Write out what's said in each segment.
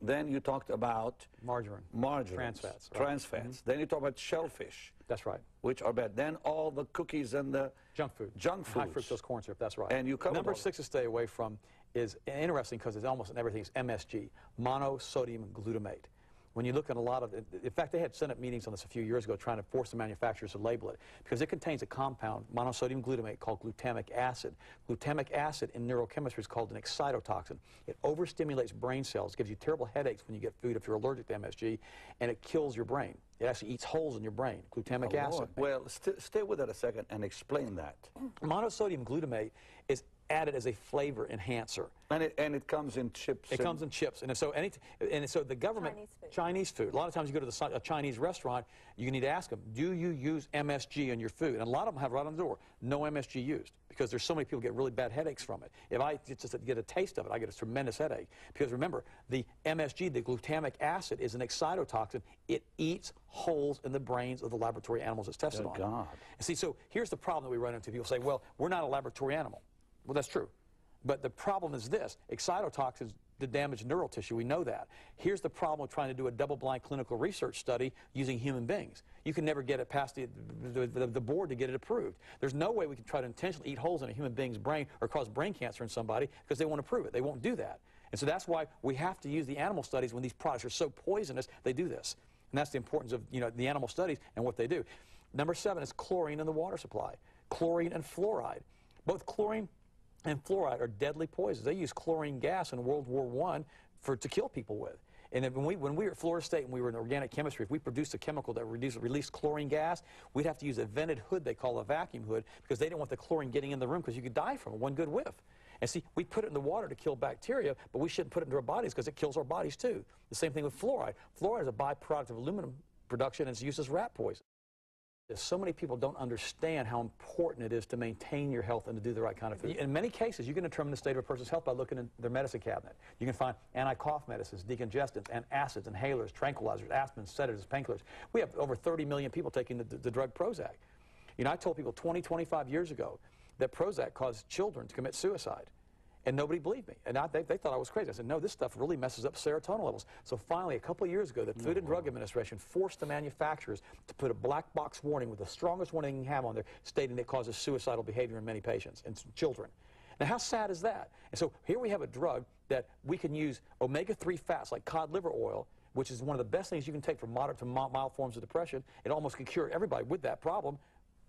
Then you talked about margarine, trans fats. Right. Trans fats. Then you talk about shellfish. That's right. Which are bad. Then all the cookies and the junk food. Junk foods. High fructose corn syrup. That's right. And you cover number 6 to stay away from is interesting because it's almost in everything. Is MSG, monosodium glutamate. When you look at a lot of, in fact, they had Senate meetings on this a few years ago trying to force the manufacturers to label it because it contains a compound, monosodium glutamate, called glutamic acid. Glutamic acid in neurochemistry is called an excitotoxin. It overstimulates brain cells, gives you terrible headaches when you get food if you're allergic to MSG, and it kills your brain. It actually eats holes in your brain, glutamic acid. Well, stay with that a second and explain that. Monosodium glutamate is added as a flavor enhancer. And it comes in chips. It comes in chips. And so the government, Chinese food. A lot of times you go to a Chinese restaurant, you need to ask them, do you use MSG in your food? And a lot of them have right on the door, no MSG used, because there's so many people get really bad headaches from it. If I just get a taste of it, I get a tremendous headache. Because remember, the MSG, the glutamic acid, is an excitotoxin. It eats holes in the brains of the laboratory animals it's tested on. God. And see, so here's the problem that we run into. People say, well, we're not a laboratory animal. Well, that's true. But the problem is this. Excitotoxins damage neural tissue. We know that. Here's the problem with trying to do a double-blind clinical research study using human beings. You can never get it past the board to get it approved. There's no way we can try to intentionally eat holes in a human being's brain or cause brain cancer in somebody because they won't approve it. They won't do that. And so that's why we have to use the animal studies when these products are so poisonous, they do this. And that's the importance of the animal studies and what they do. Number 7 is chlorine in the water supply. Chlorine and fluoride. Both chlorine and fluoride are deadly poisons. They used chlorine gas in World War I to kill people with. And when we were at Florida State and we were in organic chemistry, if we produced a chemical that released chlorine gas, we'd have to use a vented hood they call a vacuum hood because they didn't want the chlorine getting in the room because you could die from it, one good whiff. And see, we put it in the water to kill bacteria, but we shouldn't put it into our bodies because it kills our bodies too. The same thing with fluoride. Fluoride is a byproduct of aluminum production and it's used as rat poison. So many people don't understand how important it is to maintain your health and to do the right kind of food. In many cases, you can determine the state of a person's health by looking in their medicine cabinet. You can find anti-cough medicines, decongestants, antacids, inhalers, tranquilizers, aspirins, sedatives, painkillers. We have over 30 million people taking the drug Prozac. I told people 20, 25 years ago that Prozac caused children to commit suicide. And nobody believed me. And they thought I was crazy. I said, no, this stuff really messes up serotonin levels. So finally, a couple of years ago, the Food and Drug Administration forced the manufacturers to put a black box warning with the strongest warning you can have on there, stating it causes suicidal behavior in many patients and children. Now, how sad is that? And so here we have a drug that we can use omega-3 fats like cod liver oil, which is one of the best things you can take for moderate to mild forms of depression. It almost can cure everybody with that problem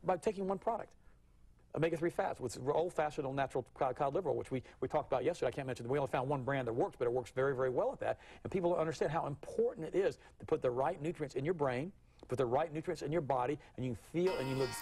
by taking one product. Omega-3 fats, with old-fashioned old natural cod liver oil, which we talked about yesterday. I can't mention that we only found one brand that works, but it works very, very well at that. And people don't understand how important it is to put the right nutrients in your brain, put the right nutrients in your body, and you feel and you live.